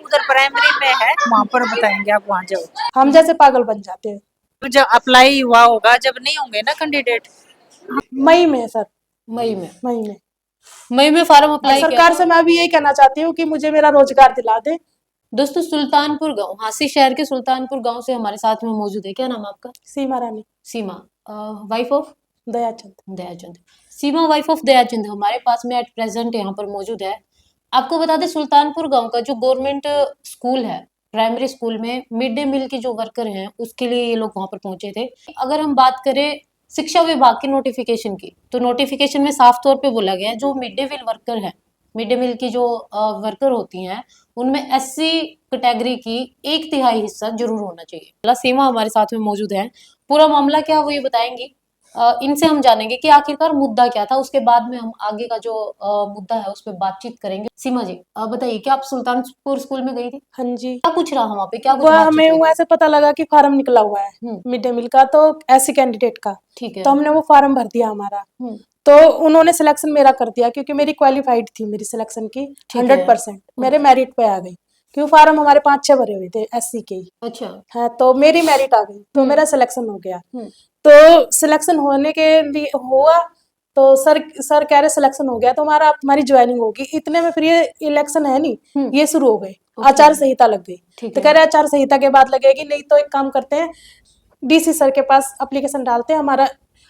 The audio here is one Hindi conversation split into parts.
उधर प्राइमरी में है, वहाँ पर बताएंगे, आप वहाँ जाओ। हम जैसे पागल बन जाते हैं। तो जब अप्लाई हुआ होगा, जब नहीं होंगे ना कैंडिडेट। मई में सर, मई में मई में फॉर्म और अप्लाई किया सरकार था। से मैं अभी यही कहना चाहती हूँ कि मुझे मेरा रोजगार दिला दे। दोस्तों सुल्तानपुर गांव, हांसी शहर के सुल्तानपुर गांव से हमारे साथ में मौजूद है। क्या नाम है आपका? Seema Rani. Seema, wife of Dayachand. Dayachand. Seema wife of Dayachand हमारे पास में एट प्रेजेंट यहाँ पर मौजूद है। आपको बता दें सुल्तानपुर गांव का जो गवर्नमेंट स्कूल है, प्राइमरी स्कूल में मिड डे मील के जो वर्कर हैं उसके लिए ये लोग वहां पर पहुंचे थे। अगर हम बात करें शिक्षा विभाग के नोटिफिकेशन की, तो नोटिफिकेशन में साफ तौर पे बोला गया है जो मिड डे मील वर्कर है, मिड डे मील की जो वर्कर होती हैं उनमें एससी कैटेगरी की 1/3 हिस्सा जरूर होना चाहिए। सीमा हमारे साथ में मौजूद है, पूरा मामला क्या वो ये बताएंगी। इनसे हम जानेंगे कि आखिरकार मुद्दा क्या था, उसके बाद में हम आगे का जो मुद्दा है उस पर बातचीत करेंगे। सीमा जी बताइए, क्या आप सुल्तानपुर स्कूल में गई थी? हाँ जी। क्या कुछ रहा वहाँ पे, क्या कुछ वो बातचीत हमें हुई? ऐसे पता लगा कि फार्म निकला हुआ है मिड डे मील का, तो ऐसी कैंडिडेट का। ठीक है। तो हमने वो फार्म भर दिया हमारा। तो उन्होंने सिलेक्शन मेरा कर दिया क्योंकि मेरी क्वालिफाइड थी, मेरी सिलेक्शन की 100% मेरे मेरिट पे आ गई, क्योंकि फार्म हमारे 5-6 भरे हुए थे एससी के ही। अच्छा। हाँ, तो मेरी मेरिट आ गई, तो मेरा सिलेक्शन हो गया। तो सिलेक्शन होने के लिए हुआ तो सर कह रहे सिलेक्शन हो गया तो हमारी ज्वाइनिंग होगी। इतने में फिर ये इलेक्शन है नहीं, ये शुरू हो गए, आचार संहिता लग गई। तो कह रहे आचार संहिता के बाद लगेगी, नहीं तो एक काम करते हैं डीसी सर के पास एप्लीकेशन डालते हैं, हमारा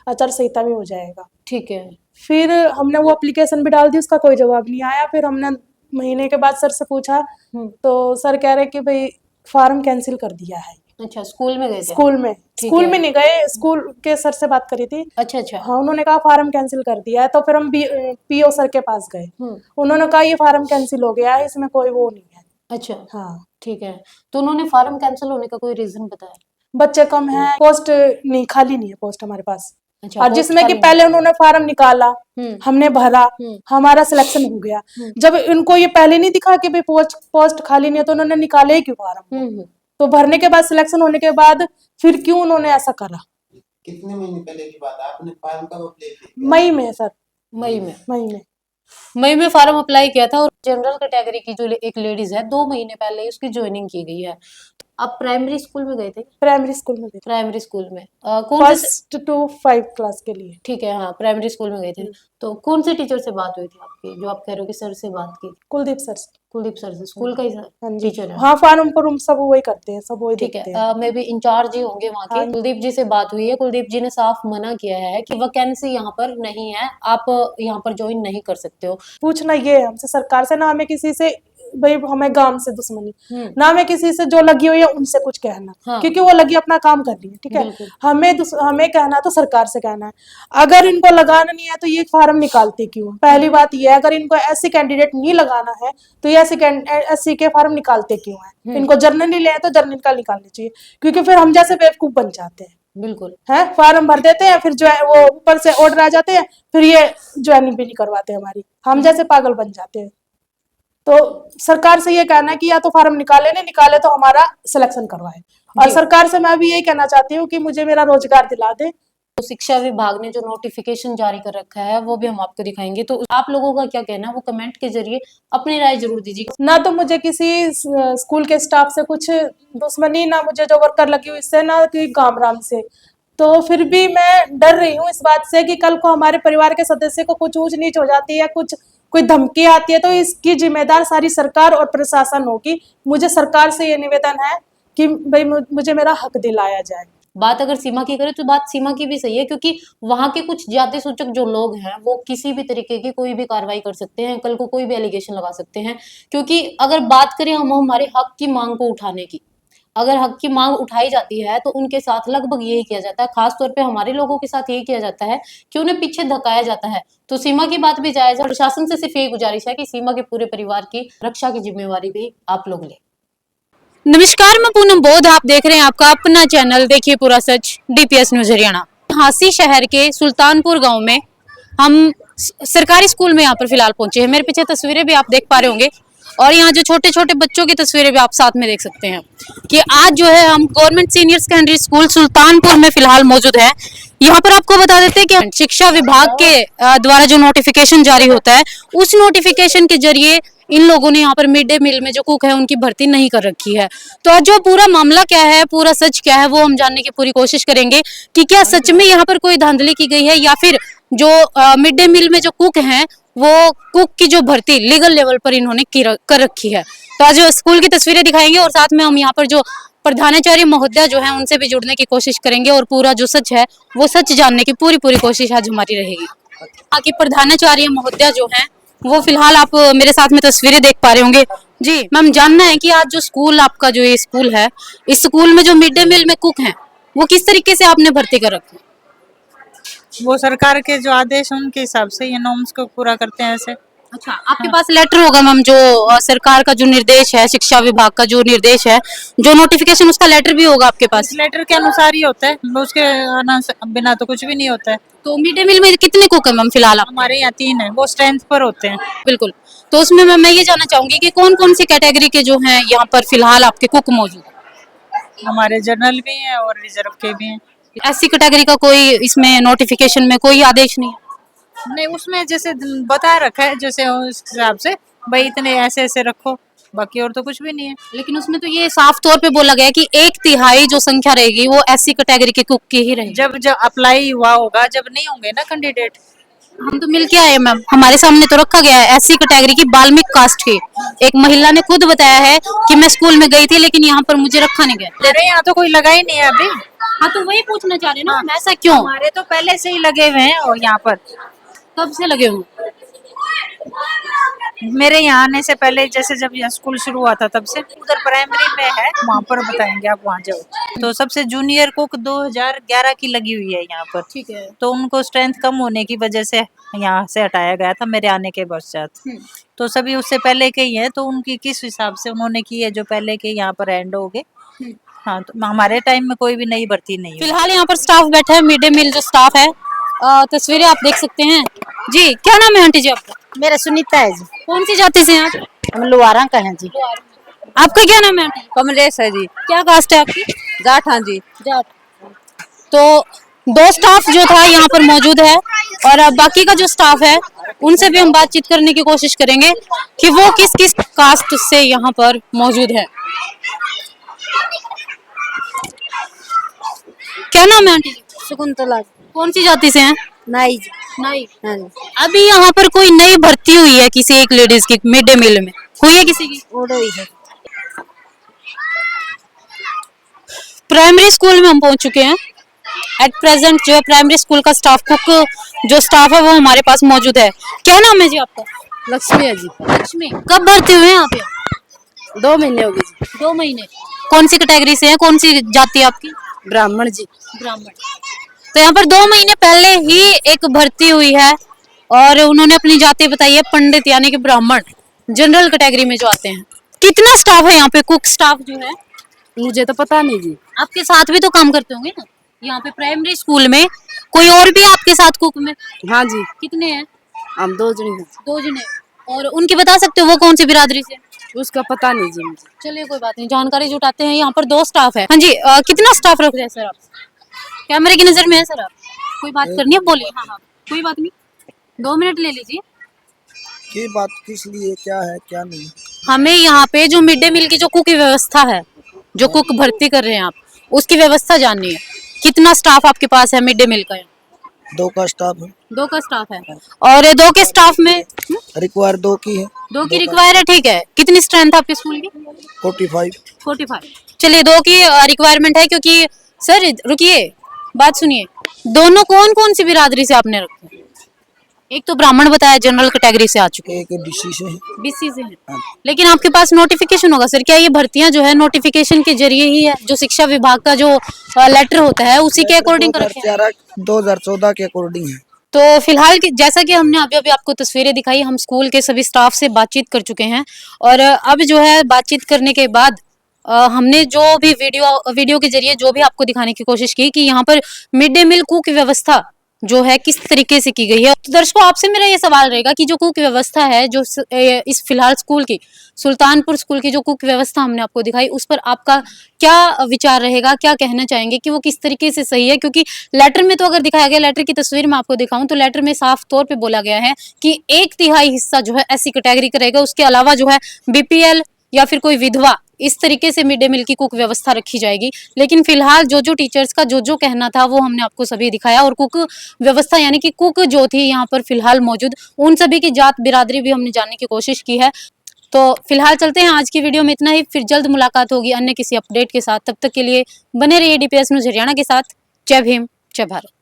आचार संहिता में हो जाएगा। ठीक है। फिर हमने वो एप्लीकेशन भी डाल दी, उसका कोई जवाब नहीं आया। फिर हमने महीने के बाद सर से पूछा तो सर कह रहे कि भाई फार्म कैंसिल कर दिया है। अच्छा, स्कूल में गए थे? स्कूल में नहीं गए, स्कूल के सर से बात करी थी। अच्छा। हाँ, उन्होंने कहा फार्म कैंसिल कर दिया है। तो फिर हम पीओ सर के पास गए, उन्होंने कहा ये फार्म कैंसिल हो गया है, इसमें कोई वो नहीं है। अच्छा। हाँ, ठीक है। तो उन्होंने फार्म कैंसिल होने का कोई रीजन बताया? बच्चे कम हैं, पोस्ट नहीं, खाली नहीं है पोस्ट हमारे पास। अच्छा, और जिसमें कि पहले उन्होंने फार्म निकाला, हमने भरा, हमारा सिलेक्शन हो गया। जब इनको ये पहले नहीं दिखा कि भाई पोस्ट खाली नहीं है, तो उन्होंने निकाले ही क्यों फार्म? तो भरने के बाद, सिलेक्शन होने के बाद फिर क्यों उन्होंने ऐसा करा? कितने महीने पहले की बात है? आपने फार्म कब अप्लाई किया? मई में सर, मई में फार्म अप्लाई किया था। और जनरल कैटेगरी की जो एक लेडीज है 2 महीने पहले उसकी ज्वाइनिंग की गई है। आप प्राइमरी स्कूल में गए थे? प्राइमरी स्कूल में गए थे। प्राइमरी स्कूल में कौन फर्स्ट टू 5 क्लास के लिए। ठीक है, हाँ, प्राइमरी स्कूल में गए थे। तो कौन से टीचर से बात हुई थी आपकी, जो आप कह रहे हो कि सर से बात की? कुलदीप सर से। कुलदीप सर से, स्कूल का ही टीचर है? हाँ, फार्म पर सब वही करते हैं, सब वही ठीक देखते है। मे बी इंचार्ज ही होंगे वहाँ के। कुलदीप जी से बात हुई है, कुलदीप जी ने साफ मना किया है कि वैकेंसी यहाँ पर नहीं है, आप यहाँ पर ज्वाइन नहीं कर सकते हो। पूछना ये है हमसे सरकार से, ना हमें किसी से भाई हमें गांव से दुश्मनी, ना हमें किसी से जो लगी हुई है उनसे कुछ कहना। हाँ। क्योंकि वो लगी अपना काम कर रही है, ठीक है। हमें कहना तो सरकार से कहना है। अगर इनको लगाना नहीं है तो ये फार्म निकालते क्यों? पहली बात ये है, अगर इनको ऐसी कैंडिडेट नहीं लगाना है तो ये एससी के फार्म निकालते क्यों है? इनको जर्नल ले तो जर्नल का निकालनी चाहिए, क्योंकि फिर हम जैसे बेवकूफ बन जाते हैं। बिल्कुल है, फार्म भर देते हैं, फिर जो है वो ऊपर से ऑर्डर आ जाते हैं, फिर ये ज्वाइनिंग भी नहीं करवाते हमारी, हम जैसे पागल बन जाते हैं। तो सरकार से ये कहना है कि या तो फार्म निकाले, नहीं निकाले तो हमारा सिलेक्शन करवाए। और सरकार से मैं भी यही कहना चाहती हूँ कि मुझे मेरा रोजगार दिला दे। तो शिक्षा विभाग ने जो नोटिफिकेशन जारी कर रखा है वो भी हम आपको दिखाएंगे, तो आप लोगों का क्या कहना है वो कमेंट के जरिए अपनी राय जरूर दीजिए। ना तो मुझे किसी स्कूल के स्टाफ से कुछ दुश्मनी, ना मुझे जो वर्कर लगी हुई इससे, ना कि गामराम से। तो फिर भी मैं डर रही हूँ इस बात से कि कल को हमारे परिवार के सदस्य को कुछ ऊंच नीच हो जाती है, कुछ कोई धमकी आती है, तो इसकी जिम्मेदार सारी सरकार और प्रशासन होगी। मुझे सरकार से ये निवेदन है कि भाई मुझे मेरा हक दिलाया जाए। बात अगर सीमा की करें तो बात सीमा की भी सही है, क्योंकि वहां के कुछ जाति सूचक जो लोग हैं वो किसी भी तरीके की कोई भी कार्रवाई कर सकते हैं, कल को कोई भी एलिगेशन लगा सकते हैं। क्योंकि अगर बात करें हम हमारे हक की मांग को उठाने की, अगर हक की मांग उठाई जाती है तो उनके साथ लगभग यही किया जाता है, खासतौर पे हमारे लोगों के साथ यही किया जाता है कि उन्हें पीछे धकाया जाता है। तो सीमा की बात भी जायज है। प्रशासन से सिर्फ यही गुजारिश है कि सीमा के पूरे परिवार की रक्षा की जिम्मेवारी भी आप लोग लें। नमस्कार, मैं पूनम बोध, आप देख रहे हैं आपका अपना चैनल देखिए पूरा सच DPS न्यूज हरियाणा। हांसी शहर के सुल्तानपुर गाँव में हम सरकारी स्कूल में यहाँ पर फिलहाल पहुंचे हैं। मेरे पीछे तस्वीरें भी आप देख पा रहे होंगे, और यहाँ जो छोटे छोटे बच्चों की तस्वीरें भी आप साथ में देख सकते हैं कि आज जो है हम government senior secondary school Sultanpur में फिलहाल मौजूद है। यहाँ पर आपको बता देते हैं कि शिक्षा विभाग के द्वारा जो नोटिफिकेशन जारी होता है, उस नोटिफिकेशन के जरिए इन लोगों ने यहाँ पर मिड डे मील में जो कुक है उनकी भर्ती नहीं कर रखी है। तो आज जो पूरा मामला क्या है, पूरा सच क्या है, वो हम जानने की पूरी कोशिश करेंगे कि क्या सच में यहाँ पर कोई धांधली की गई है या फिर जो मिड डे मील में जो कुक हैं वो कुक की जो भर्ती लीगल लेवल पर इन्होंने कर रखी है। तो आज स्कूल की तस्वीरें दिखाएंगे और साथ में हम यहाँ पर जो प्रधानाचार्य महोदया जो है उनसे भी जुड़ने की कोशिश करेंगे और पूरा जो सच है वो सच जानने की पूरी कोशिश आज हमारी रहेगी। आगे प्रधानाचार्य महोदया जो है वो फिलहाल आप मेरे साथ में तस्वीरें देख पा रहे होंगे। जी मैम, जानना है कि आज जो स्कूल आपका जो ये स्कूल है, इस स्कूल में जो मिड डे मील में कुक हैं वो किस तरीके से आपने भर्ती कर रखे? वो सरकार के जो आदेश हैं उनके हिसाब से ये नॉर्म्स को पूरा करते हैं ऐसे। अच्छा, आपके पास लेटर होगा मैम, जो सरकार का जो निर्देश है, शिक्षा विभाग का जो निर्देश है, जो नोटिफिकेशन, उसका लेटर भी होगा आपके पास? इस लेटर के अनुसार ही होता है, उसके बिना तो कुछ भी नहीं होता है। तो मिड डे मील में कितने कुक है मैम फिलहाल आप? हमारे यहाँ 3 है, वो स्ट्रेंथ पर होते हैं। बिल्कुल। तो उसमें मैं ये जानना चाहूंगी कि कौन कौन सी कैटेगरी के जो हैं यहाँ पर फिलहाल आपके कुक मौजूद है? हमारे जनरल भी हैं और रिजर्व के भी हैं। ऐसी कैटेगरी का कोई इसमें नोटिफिकेशन में कोई आदेश नहीं है? नहीं, उसमें जैसे बता रखा है, जैसे उस हिसाब से भाई इतने ऐसे ऐसे रखो, बाकी और तो कुछ भी नहीं है। लेकिन उसमें तो ये साफ तौर पे बोला गया है कि 1/3 जो संख्या रहेगी वो ऐसी कैटेगरी के कुक की ही रहेगी। जब अप्लाई हुआ होगा, जब नहीं होंगे ना कैंडिडेट। हम तो मिल के आए मैम, हमारे सामने तो रखा गया है ऐसी कैटेगरी की, बाल्मिक कास्ट की। एक महिला ने खुद बताया है कि मैं स्कूल में गई थी लेकिन यहाँ पर मुझे रखा नहीं गया। अरे यहाँ तो कोई लगा ही नहीं है अभी। हाँ, तो वही पूछना चाह रहे हैं ना, ऐसा क्यों? हमारे तो पहले से ही लगे हुए हैं और यहाँ पर कब से लगे हुए? मेरे यहाँ आने से पहले, जैसे जब यहाँ स्कूल शुरू हुआ था तब से। उधर प्राइमरी में है, वहाँ पर बताएंगे, आप वहाँ जाओ। तो सबसे जूनियर कुक 2011 की लगी हुई है यहाँ पर। ठीक है। तो उनको स्ट्रेंथ कम होने की वजह से यहाँ से हटाया गया था मेरे आने के पश्चात। तो सभी उससे पहले के ही हैं, तो उनकी किस हिसाब से उन्होंने की है, जो पहले के यहाँ पर एंड हो गए। हाँ, तो हमारे टाइम में कोई भी नई भर्ती नहीं हुई। फिलहाल यहाँ पर स्टाफ बैठा है, मिड डे मील जो स्टाफ है। तस्वीरें आप देख सकते हैं। जी, क्या नाम है आंटी जी आपका? मेरा सुनीता है जी। कौन सी जाति से हैं आप? हम लोहारा का हैं जी। आपका क्या नाम है आंटी? कमलेश है जी। क्या कास्ट है आपकी? जाट हाँ जी। जाट। तो 2 स्टाफ जो था यहाँ पर मौजूद है और अब बाकी का जो स्टाफ है उनसे भी हम बातचीत करने की कोशिश करेंगे कि वो किस किस कास्ट से यहाँ पर मौजूद है। क्या नाम है आंटी जी? शकुंतला। कौन सी जाति से हैं? नाई जी। नाई। हाँ जी। अभी यहाँ पर कोई नई भर्ती हुई है किसी एक लेडीज की मिड डे मील में? हुई है किसी की? ओडो ही है। प्राइमरी स्कूल में हम पहुंच चुके हैं। एट प्रेजेंट जो है प्राइमरी स्कूल का स्टाफ, कुक जो स्टाफ है वो हमारे पास मौजूद है। क्या नाम है जी आपका? लक्ष्मी है जी। लक्ष्मी। कब भर्ती हुए हैं आप यहाँ? 2 महीने हो गए जी। 2 महीने। कौन सी कैटेगरी से है, कौन सी जाति है आपकी? ब्राह्मण जी। ब्राह्मण। तो यहाँ पर 2 महीने पहले ही एक भर्ती हुई है और उन्होंने अपनी जाति बताई है, पंडित यानी कि ब्राह्मण, जनरल कैटेगरी में जो आते हैं। कितना स्टाफ है यहाँ पे, कुक स्टाफ जो है? मुझे तो पता नहीं जी। आपके साथ भी तो काम करते होंगे ना यहाँ पे प्राइमरी स्कूल में? कोई और भी है आपके साथ कुक में? हाँ जी। कितने हैं? हम 2 जने हैं। 2 जने। और उनकी बता सकते हो वो कौन सी बिरादरी से? उसका पता नहीं जी मुझे। चलिए कोई बात नहीं, जानकारी जुटाते हैं। यहाँ पर 2 स्टाफ है। हाँ जी, कितना स्टाफ रख रहे हैं सर आप? कैमरे की नजर में है सर आप? कोई बात करनी है बोलिए। हाँ हाँ, कोई बात नहीं, 2 मिनट ले लीजिए। की बात किस लिए, क्या है क्या नहीं? हमें यहाँ पे जो मिड डे मील की जो कुक की व्यवस्था है, जो कुक भर्ती कर रहे हैं आप, उसकी व्यवस्था जाननी है। कितना स्टाफ आपके पास है मिड डे मील का? 2 का स्टाफ है। 2 का स्टाफ है। और 2 के स्टाफ में रिक्वायर 2 की है। 2 की रिक्वायर है, ठीक है। कितनी स्ट्रेंथ है आपके स्कूल की? 45। चलिए 2 की रिक्वायरमेंट है, क्योंकि सर रुकिए, बात सुनिए। दोनों कौन कौन सी बिरादरी से आपने रखे? एक तो ब्राह्मण बताया, जनरल कैटेगरी से आ चुके हैं। एक डीसी से है। बीसी से है। लेकिन आपके पास नोटिफिकेशन होगा सर, क्या ये भर्तियां जो है नोटिफिकेशन के जरिए ही है, जो शिक्षा विभाग का जो लेटर होता है उसी के अकॉर्डिंग रखे हैं? 2014 के अकॉर्डिंग है। तो फिलहाल जैसा कि हमने अभी अभी आपको तस्वीरें दिखाई, हम स्कूल के सभी स्टाफ से बातचीत कर चुके हैं और अब जो है बातचीत करने के बाद हमने जो भी वीडियो के जरिए जो भी आपको दिखाने की कोशिश की कि यहाँ पर मिड डे मील कुक की व्यवस्था जो है किस तरीके से की गई है। तो दर्शकों आपसे मेरा ये सवाल रहेगा कि जो कुक व्यवस्था है जो इस फिलहाल स्कूल की सुल्तानपुर स्कूल की जो कुक व्यवस्था हमने आपको दिखाई उस पर आपका क्या विचार रहेगा, क्या कहना चाहेंगे कि वो किस तरीके से सही है? क्योंकि लेटर में तो अगर दिखाया गया, लेटर की तस्वीर मैं आपको दिखाऊं तो लेटर में साफ तौर पे बोला गया है कि 1/3 हिस्सा जो है ऐसी कैटेगरी का रहेगा, उसके अलावा जो है बीपीएल या फिर कोई विधवा, इस तरीके से मिड डे मील की कुक व्यवस्था रखी जाएगी। लेकिन फिलहाल जो टीचर्स का जो कहना था वो हमने आपको सभी दिखाया, और कुक व्यवस्था यानी कि कुक जो थी यहाँ पर फिलहाल मौजूद, उन सभी की जात बिरादरी भी हमने जानने की कोशिश की है। तो फिलहाल चलते हैं, आज की वीडियो में इतना ही, फिर जल्द मुलाकात होगी अन्य किसी अपडेट के साथ। तब तक के लिए बने रहिए डीपीएस न्यूज हरियाणा के साथ। जय भीम, जय भारत।